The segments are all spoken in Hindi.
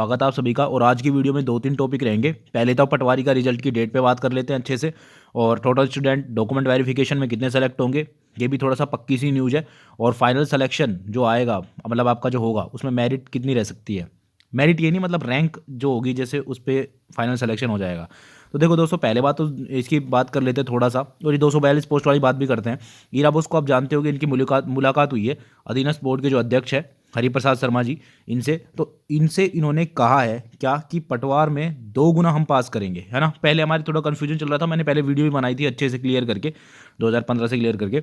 स्वागत है आप सभी का। और आज की वीडियो में 2-3 टॉपिक रहेंगे। पहले तो पटवारी का रिजल्ट की डेट पे बात कर लेते हैं अच्छे से, और टोटल स्टूडेंट डॉक्यूमेंट वेरिफिकेशन में कितने सेलेक्ट होंगे, ये भी थोड़ा सा पक्की सी न्यूज़ है। और फाइनल सिलेक्शन जो आएगा, मतलब आपका जो होगा उसमें मेरिट कितनी रह सकती है। मेरिट ये नहीं, मतलब रैंक जो होगी जैसे उस पर फाइनल सिलेक्शन हो जाएगा। तो देखो दोस्तों, पहले बात तो इसकी बात कर लेते हैं थोड़ा सा, और ये 242 पोस्ट वाली बात भी करते हैं। ईरा बोस को आप जानते हो कि इनकी मुलाकात हुई है अधीनस्थ बोर्ड के जो अध्यक्ष है हरिप्रसाद शर्मा जी, इनसे। तो इनसे इन्होंने कहा है क्या कि पटवार में 2 गुना हम पास करेंगे, है ना। पहले हमारे थोड़ा कन्फ्यूजन चल रहा था, मैंने पहले वीडियो भी बनाई थी अच्छे से क्लियर करके, 2015 से क्लियर करके।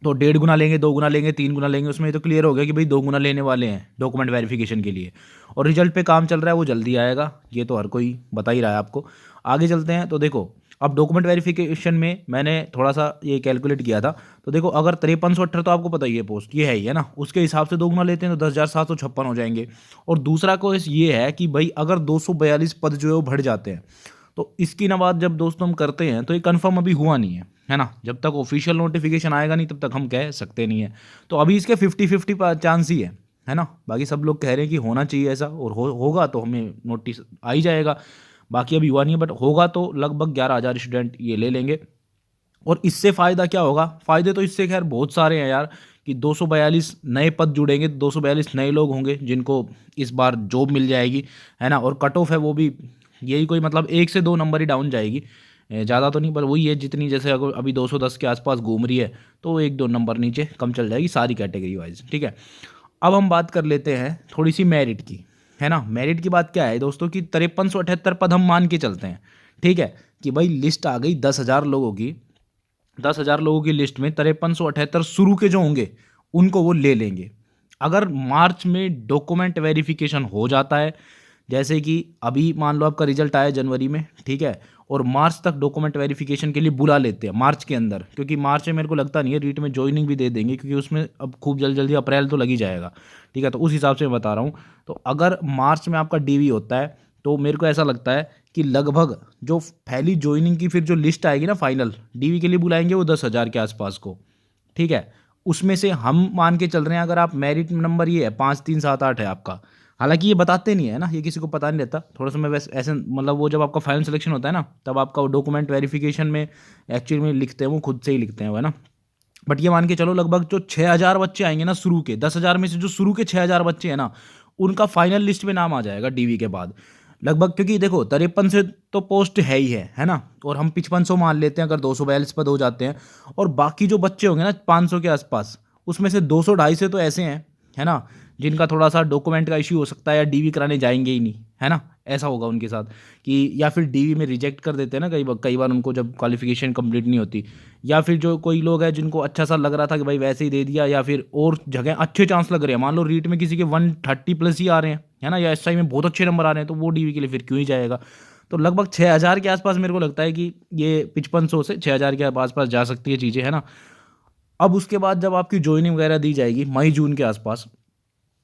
तो 1.5 गुना लेंगे, 2 गुना लेंगे, 3 गुना लेंगे, उसमें तो क्लियर हो गया कि भाई 2 गुना लेने वाले हैं डॉक्यूमेंट वेरिफिकेशन के लिए। और रिजल्ट पे काम चल रहा है, वो जल्दी आएगा, ये तो हर कोई बता ही रहा है आपको। आगे चलते हैं। तो देखो, अब डॉक्यूमेंट वेरिफिकेशन में मैंने थोड़ा सा ये कैलकुलेट किया था। तो देखो, अगर 5318 तो आपको पता ही है पोस्ट, ये है ही है ना, उसके हिसाब से 2 गुना लेते हैं तो 10,756 हो जाएंगे। और दूसरा कोर्स ये है कि भाई अगर 242 पद जो है वो बढ़ जाते हैं, तो इसकी ना बात जब दोस्तों हम करते हैं तो ये कंफर्म अभी हुआ नहीं है ना। जब तक ऑफिशियल नोटिफिकेशन आएगा नहीं तब तक हम कह सकते नहीं है। तो अभी इसके 50-50 चांस ही है ना। बाकी सब लोग कह रहे हैं कि होना चाहिए ऐसा, और होगा तो हमें नोटिस आ ही जाएगा। बाकी अभी हुआ नहीं है, बट होगा तो लगभग 11,000 स्टूडेंट ये ले लेंगे। और इससे फ़ायदा क्या होगा? फ़ायदे तो इससे खैर बहुत सारे हैं यार, कि 242 नए पद जुड़ेंगे, 242 नए लोग होंगे जिनको इस बार जॉब मिल जाएगी, है ना। और कट ऑफ है वो भी यही कोई मतलब 1 से 2 नंबर ही डाउन जाएगी, ज़्यादा तो नहीं, पर वही है जितनी, जैसे अगर अभी 210 के आसपास घूम रही है तो 1-2 नंबर नीचे कम चल जाएगी सारी कैटेगरी वाइज, ठीक है। अब हम बात कर लेते हैं थोड़ी सी मेरिट की, है ना। मेरिट की बात क्या है दोस्तों कि 5378 पद हम मान के चलते हैं, ठीक है, कि भाई लिस्ट आ गई 10,000 लोगों की। 10,000 लोगों की लिस्ट में 5378 शुरू के जो होंगे उनको वो ले लेंगे। अगर मार्च में डॉक्यूमेंट वेरिफिकेशन हो जाता है, जैसे कि अभी मान लो आपका रिजल्ट आया जनवरी में, ठीक है, और मार्च तक डॉक्यूमेंट वेरिफिकेशन के लिए बुला लेते हैं मार्च के अंदर, क्योंकि मार्च में मेरे को लगता नहीं है रीट में ज्वाइनिंग भी दे देंगे, क्योंकि उसमें अब खूब जल्दी जल्दी अप्रैल तो लग ही जाएगा, ठीक है। तो उस हिसाब से मैं बता रहा हूँ। तो अगर मार्च में आपका डीवी होता है तो मेरे को ऐसा लगता है कि लगभग जो पहली ज्वाइनिंग की फिर जो लिस्ट आएगी ना फाइनल, डीवी के लिए बुलाएंगे वो 10,000 के आसपास को, ठीक है। उसमें से हम मान के चल रहे हैं, अगर आप मेरिट नंबर ये है 5378 है आपका, हालांकि ये बताते नहीं है ना, ये किसी को पता नहीं रहता थोड़ा सा। मैं वैसे ऐसे मतलब वो जब आपका फाइनल सिलेक्शन होता है ना, तब आपका वो डॉक्यूमेंट वेरिफिकेशन में एक्चुअली में लिखते हैं, वो खुद से ही लिखते हैं वो, है ना। बट ये मान के चलो लगभग जो 6,000 बच्चे आएंगे ना शुरू के, 10,000 में से जो शुरू के 6,000 बच्चे हैं ना, उनका फाइनल लिस्ट में नाम आ जाएगा डीवी के बाद लगभग। क्योंकि देखो 53 से तो पोस्ट है ना, और हम 5500 मान लेते हैं अगर 242 पद हो जाते हैं। और बाकी जो बच्चे होंगे ना 500 के आसपास, उसमें से 200-250 से तो ऐसे हैं, है ना, जिनका थोड़ा सा डॉक्यूमेंट का इश्यू हो सकता है, या डीवी कराने जाएंगे ही नहीं, है ना। ऐसा होगा उनके साथ कि या फिर डीवी में रिजेक्ट कर देते हैं ना कई बार उनको जब क्वालिफिकेशन कंप्लीट नहीं होती। या फिर जो कोई लोग हैं जिनको अच्छा सा लग रहा था कि भाई वैसे ही दे दिया, या फिर और जगह अच्छे चांस लग रहे हैं, मान लो रीट में किसी के 130+ ही आ रहे हैं, है ना, या एसआई में बहुत अच्छे नंबर आ रहे हैं, तो वो डीवी के लिए फिर क्यों ही जाएगा। तो लगभग 6,000 के आसपास मेरे को लगता है कि ये 5500 से 6,000 के आसपास जा सकती है चीज़ें, है ना। अब उसके बाद जब आपकी ज्वाइनिंग वगैरह दी जाएगी मई जून के आसपास,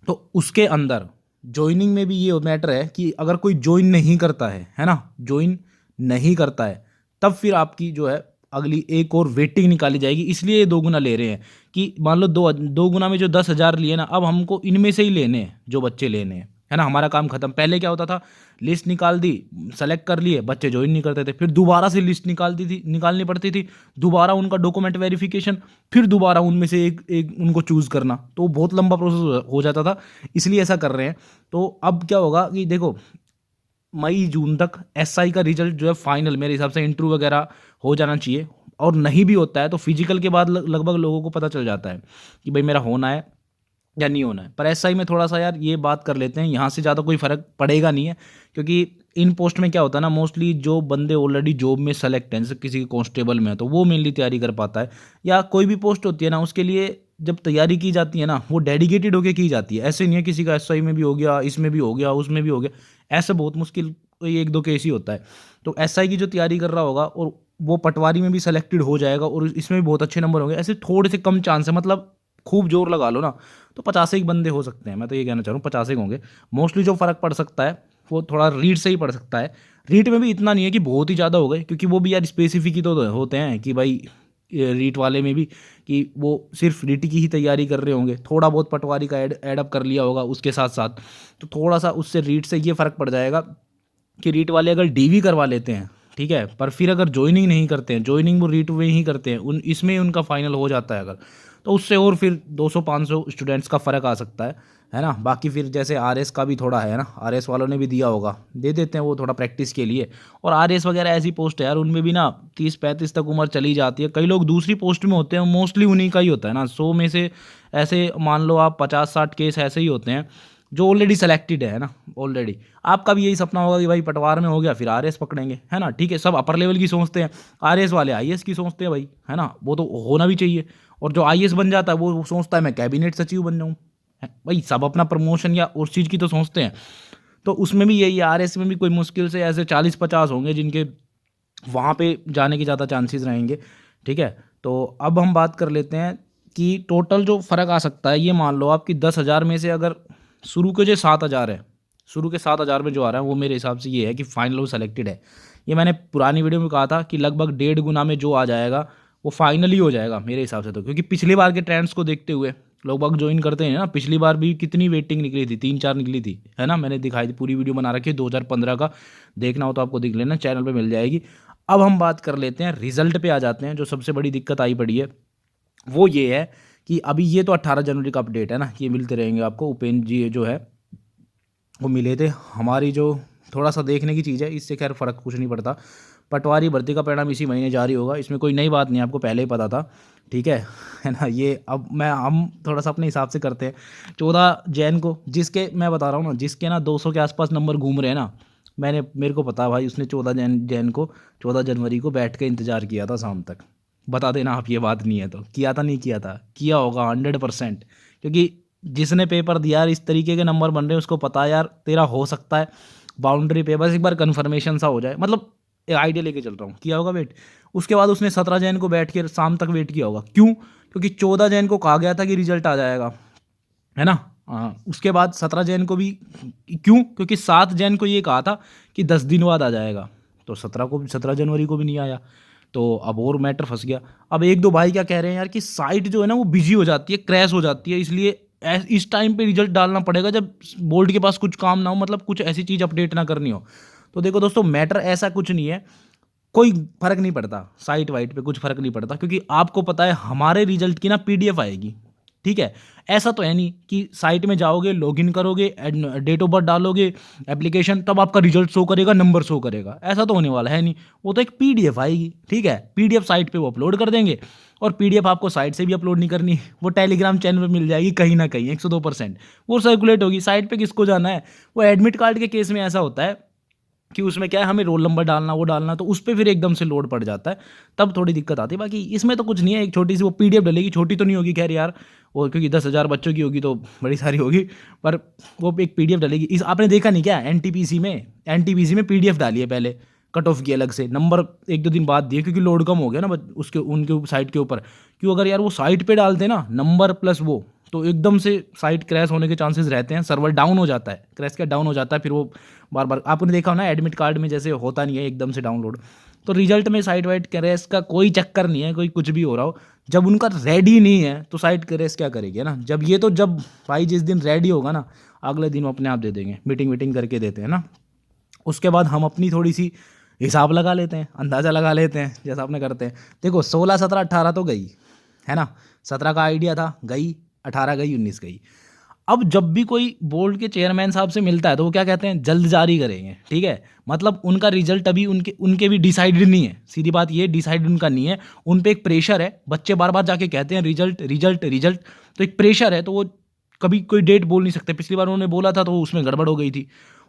तो उसके अंदर ज्वाइनिंग में भी ये मैटर है कि अगर कोई ज्वाइन नहीं करता है ना, ज्वाइन नहीं करता है, तब फिर आपकी जो है अगली एक और वेटिंग निकाली जाएगी। इसलिए ये 2 गुना ले रहे हैं कि मान लो 2 गुना में जो 10,000 लिए ना, अब हमको इनमें से ही लेने हैं जो बच्चे लेने हैं, है ना। हमारा काम खत्म। पहले क्या होता था, लिस्ट निकाल दी, सेलेक्ट कर लिए, बच्चे ज्वाइन नहीं करते थे, फिर दोबारा से लिस्ट निकालनी पड़ती थी, दोबारा उनका डॉक्यूमेंट वेरिफिकेशन, फिर दोबारा उनमें से एक एक उनको चूज़ करना, तो बहुत लंबा प्रोसेस हो जाता था। इसलिए ऐसा कर रहे हैं। तो अब क्या होगा कि देखो, मई जून तक एसआई का रिजल्ट जो है फाइनल मेरे हिसाब से इंटरव्यू वगैरह हो जाना चाहिए। और नहीं भी होता है तो फिजिकल के बाद लगभग लोगों को पता चल जाता है कि भाई मेरा होना है या नहीं होना है। पर एसआई में थोड़ा सा यार ये बात कर लेते हैं, यहाँ से ज़्यादा कोई फ़र्क पड़ेगा नहीं है, क्योंकि इन पोस्ट में क्या होता है ना, मोस्टली जो बंदे ऑलरेडी जॉब में सेलेक्ट हैं, जैसे किसी के कांस्टेबल में है तो वो मेनली तैयारी कर पाता है, या कोई भी पोस्ट होती है ना उसके लिए जब तैयारी की जाती है ना, वो डेडिकेटेड होकर की जाती है। ऐसे नहीं है किसी का एसआई में भी हो गया, इसमें भी हो गया, उसमें भी हो गया, ऐसे बहुत मुश्किल कोई 1-2 केस ही होता है। तो एसआई की जो तैयारी कर रहा होगा और वो पटवारी में भी सेलेक्टेड हो जाएगा और इसमें भी बहुत अच्छे नंबर होंगे, ऐसे थोड़े से कम चांस है, मतलब खूब जोर लगा लो ना तो 50 एक बंदे हो सकते हैं। मैं तो ये कहना चाह रहा हूँ 50 एक होंगे। मोस्टली जो फ़र्क पड़ सकता है वो थोड़ा रीट से ही पड़ सकता है। रीट में भी इतना नहीं है कि बहुत ही ज़्यादा हो गए, क्योंकि वो भी यार स्पेसिफिक ही तो होते हैं कि भाई रीट वाले में भी कि वो सिर्फ रीट की ही तैयारी कर रहे होंगे, थोड़ा बहुत पटवारी का एडअप कर लिया होगा उसके साथ साथ, तो थोड़ा सा उससे रीट से ये फ़र्क पड़ जाएगा कि रीट वाले अगर डीवी करवा लेते हैं, ठीक है, पर फिर अगर ज्वाइनिंग नहीं करते हैं, ज्वाइनिंग वो रीट में ही करते हैं, इसमें उनका फाइनल हो जाता है अगर, तो उससे और फिर 200-500 स्टूडेंट्स का फ़र्क आ सकता है ना। बाकी फिर जैसे आरएस का भी थोड़ा है ना, आरएस वालों ने भी दिया होगा, दे देते हैं वो थोड़ा प्रैक्टिस के लिए। और आरएस वगैरह ऐसी पोस्ट है यार, उनमें भी ना 30-35 तक उम्र चली जाती है, कई लोग दूसरी पोस्ट में होते हैं, मोस्टली उन्हीं का ही होता है ना, 100 में से ऐसे मान लो आप 50-60 केस ऐसे ही होते हैं जो ऑलरेडी सेलेक्टेड है ना ऑलरेडी। आपका भी यही सपना होगा कि भाई पटवार में हो गया फिर आरएस पकड़ेंगे, है ना, ठीक है, सब अपर लेवल की सोचते हैं, आरएस वाले आईएएस की सोचते हैं भाई, है ना, वो तो होना भी चाहिए। और जो आईएएस बन जाता है वो सोचता है मैं कैबिनेट सचिव बन जाऊँ, भाई सब अपना प्रमोशन या उस चीज़ की तो सोचते हैं। तो उसमें भी यही, आरएस में भी कोई मुश्किल से ऐसे 40-50 होंगे जिनके वहाँ पे जाने के ज़्यादा चांसेस रहेंगे, ठीक है। तो अब हम बात कर लेते हैं कि टोटल जो फ़र्क आ सकता है, ये मान लो आपकी 10,000 में से अगर शुरू के जो 7,000 है, शुरू के 7,000 में जो आ रहा है वो मेरे हिसाब से ये है कि फाइनल वो सेलेक्टेड है। ये मैंने पुरानी वीडियो में कहा था कि लगभग 1.5 गुना में जो आ जाएगा वो फाइनली हो जाएगा मेरे हिसाब से, तो क्योंकि पिछली बार के ट्रेंड्स को देखते हुए लोग बाग ज्वाइन करते हैं ना, पिछली बार भी कितनी वेटिंग निकली थी, 3-4 निकली थी, है ना, मैंने दिखाई थी, पूरी वीडियो बना रखी है 2015 का, देखना हो तो आपको देख लेना, चैनल पे मिल जाएगी। अब हम बात कर लेते हैं रिजल्ट पे आ जाते हैं। जो सबसे बड़ी दिक्कत आई पड़ी है वो ये है कि अभी ये तो 18 जनवरी का अपडेट है ना, ये मिलते रहेंगे आपको, उपेंद्र जी जो है वो मिले थे, हमारी जो थोड़ा सा देखने की चीज़ है, इससे खैर फ़र्क कुछ नहीं पड़ता। पटवारी भर्ती का परिणाम इसी महीने जारी होगा, इसमें कोई नई बात नहीं, आपको पहले ही पता था, ठीक है ना। ये अब हम थोड़ा सा अपने हिसाब से करते हैं। 14 जैन को, जिसके मैं बता रहा हूँ ना, जिसके ना 200 के आसपास नंबर घूम रहे हैं ना, मेरे को पता भाई, उसने 14 जनवरी को बैठ के इंतज़ार किया था शाम तक। बता देना आप ये बात नहीं है तो, किया था नहीं किया था, किया होगा 100%, क्योंकि जिसने पेपर दिया यार, इस तरीके के नंबर बन रहे हैं, उसको पता है यार तेरा हो सकता है बाउंड्री पे, बस एक बार कन्फर्मेशन सा हो जाए, मतलब आइडिया लेके चल रहा हूँ, किया होगा वेट। उसके बाद उसने 17 जैन को बैठ के शाम तक वेट किया होगा, क्यों? क्योंकि 14 जैन को कहा गया था कि रिजल्ट आ जाएगा, है ना। हाँ, उसके बाद 17 जैन को भी, क्यों? क्योंकि 7 जैन को ये कहा था कि 10 दिन बाद आ जाएगा, तो 17 जनवरी को भी नहीं आया, तो अब और मैटर फंस गया। अब एक दो भाई क्या कह रहे हैं यार कि साइट जो है ना वो बिजी हो जाती है, क्रैश हो जाती है, इसलिए इस टाइम पे रिजल्ट डालना पड़ेगा जब बोर्ड के पास कुछ काम ना हो, मतलब कुछ ऐसी चीज़ अपडेट ना करनी हो। तो देखो दोस्तों, मैटर ऐसा कुछ नहीं है, कोई फ़र्क नहीं पड़ता, साइट वाइट पे कुछ फ़र्क नहीं पड़ता, क्योंकि आपको पता है हमारे रिजल्ट की ना पीडीएफ आएगी, ठीक है। ऐसा तो है नहीं कि साइट में जाओगे, लॉगिन करोगे, डेट ऑफ बर्थ डालोगे, एप्लीकेशन, तब आपका रिजल्ट शो करेगा, नंबर शो करेगा, ऐसा तो होने वाला है नहीं। वो तो एक पीडीएफ आएगी, ठीक है, पीडीएफ साइट पे वो अपलोड कर देंगे, और पीडीएफ आपको साइट से भी अपलोड नहीं करनी, वो टेलीग्राम चैनल पे मिल जाएगी कहीं ना कहीं 102%, वो सर्कुलेट होगी। साइट पे किसको जाना है? वो एडमिट कार्ड के केस में ऐसा होता है कि उसमें क्या है, हमें रोल नंबर डालना, वो डालना, तो उस पर फिर एकदम से लोड पड़ जाता है, तब थोड़ी दिक्कत आती है। बाकी इसमें तो कुछ नहीं है, एक छोटी सी वो पीडीएफ डलेगी, छोटी तो नहीं होगी खैर यार, और क्योंकि 10,000 बच्चों की होगी तो बड़ी सारी होगी, पर वो एक पीडीएफ डलेगी। इस आपने देखा नहीं क्या, एनटीपीसी में पीडीएफ डाली है पहले, कट ऑफ की अलग से, नंबर 1-2 दिन बाद दिए, क्योंकि लोड कम हो गया ना उसके उनके साइट के ऊपर। क्यों? अगर यार वो साइट पे डालते ना नंबर प्लस वो, तो एकदम से साइट क्रैश होने के चांसेस रहते हैं, सर्वर डाउन हो जाता है, क्रैश का डाउन हो जाता है, फिर वो बार बार आपने देखा हो ना, एडमिट कार्ड में जैसे होता नहीं है एकदम से डाउनलोड। तो रिजल्ट में साइट वाइट क्रैश का कोई चक्कर नहीं है, कोई कुछ भी हो रहा हो, जब उनका रेडी नहीं है तो साइट क्रैश क्या करेगी, है ना। जब भाई जिस दिन रेडी होगा ना, अगले दिन अपने आप दे देंगे, मीटिंग करके देते हैं ना। उसके बाद हम अपनी थोड़ी सी हिसाब लगा लेते हैं, अंदाज़ा लगा लेते हैं, जैसा आपने करते हैं। देखो 16, 17, 18 तो गई, है ना, 17 का आइडिया था, गई, 18 गई, 19 गई। अब जब भी कोई बोर्ड के चेयरमैन साहब से मिलता है तो वो क्या कहते हैं, जल्द जारी करेंगे, ठीक है। मतलब उनका रिजल्ट अभी उनके भी डिसाइडेड नहीं है, सीधी बात ये, डिसाइडेड उनका नहीं है, उन पे एक प्रेशर है, बच्चे बार बार जाके कहते हैं रिजल्ट रिजल्ट रिजल्ट, तो एक प्रेशर है, तो वो कभी कोई डेट बोल नहीं सकते। पिछली बार उन्होंने बोला था तो उसमें गड़बड़ हो गई थी,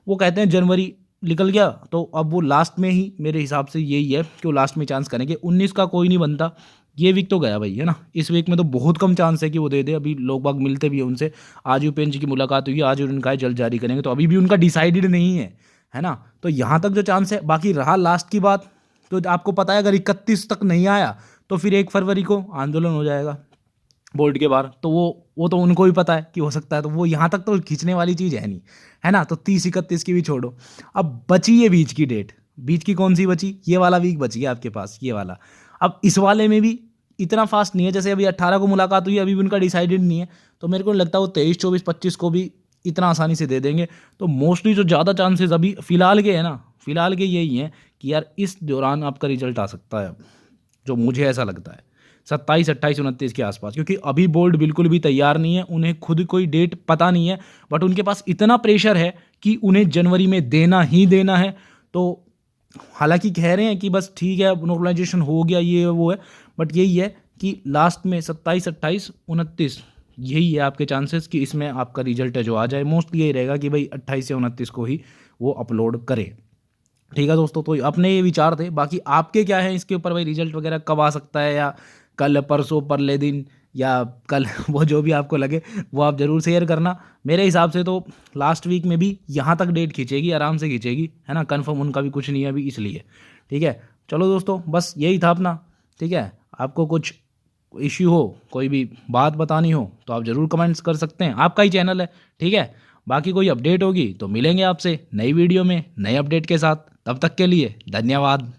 वो कहते हैं जनवरी निकल गया, तो अब वो लास्ट में ही, मेरे हिसाब से यही है कि वो लास्ट में चांस करेंगे। 19 का कोई नहीं बनता, ये वीक तो गया भाई, है ना, इस वीक में तो बहुत कम चांस है कि वो दे दे। अभी लोग बाग मिलते भी है उनसे, आज उपेंद्र जी की मुलाकात हुई, आज उन्होंने कहा जल्द जारी करेंगे, तो अभी भी उनका डिसाइडेड नहीं है ना। तो यहाँ तक जो चांस है, बाकी रहा लास्ट की बात, तो आपको पता है अगर 31 तक नहीं आया तो फिर 1 फरवरी को आंदोलन हो जाएगा बोर्ड के बाहर, तो वो तो उनको भी पता है कि हो सकता है, तो वो यहाँ तक तो खींचने वाली चीज़ है नहीं, है ना। तो 30-31 की भी छोड़ो, अब बची ये बीच की डेट, बीच की कौन सी बची, ये वाला वीक बच गया आपके पास, ये वाला। अब इस वाले में भी इतना फास्ट नहीं है, जैसे अभी 18 को मुलाकात हुई, अभी भी उनका डिसाइडेड नहीं है, तो मेरे को नहीं लगता वो 23, 24, 25 को भी इतना आसानी से दे देंगे। तो मोस्टली जो ज़्यादा चांसेस अभी फ़िलहाल के हैं ना, फ़िलहाल के यही हैं कि यार इस दौरान आपका रिजल्ट आ सकता है, जो मुझे ऐसा लगता है 27, 28, 29 के आसपास, क्योंकि अभी बोर्ड बिल्कुल भी तैयार नहीं है, उन्हें खुद कोई डेट पता नहीं है, बट उनके पास इतना प्रेशर है कि उन्हें जनवरी में देना ही देना है। तो हालांकि कह रहे हैं कि बस ठीक है नॉर्मलाइजेशन हो गया, ये वो है, बट यही है कि लास्ट में 27, 28, 29 यही है आपके चांसेस कि इसमें आपका रिजल्ट है जो आ जाए। मोस्टली यही रहेगा कि भाई 28 से 29 को ही वो अपलोड करे। ठीक है दोस्तों, तो अपने ये विचार थे, बाकी आपके क्या है इसके ऊपर, भाई रिजल्ट वगैरह कब आ सकता है, या कल, परसों, परले दिन, या कल वो जो भी आपको लगे वो आप ज़रूर शेयर करना। मेरे हिसाब से तो लास्ट वीक में भी यहाँ तक डेट खींचेगी, आराम से खींचेगी, है ना, कंफर्म उनका भी कुछ नहीं है अभी, इसलिए। ठीक है, चलो दोस्तों, बस यही था अपना। ठीक है, आपको कुछ इश्यू हो, कोई भी बात बतानी हो, तो आप ज़रूर कमेंट्स कर सकते हैं, आपका ही चैनल है। ठीक है, बाकी कोई अपडेट होगी तो मिलेंगे आपसे नई वीडियो में नए अपडेट के साथ। तब तक के लिए धन्यवाद।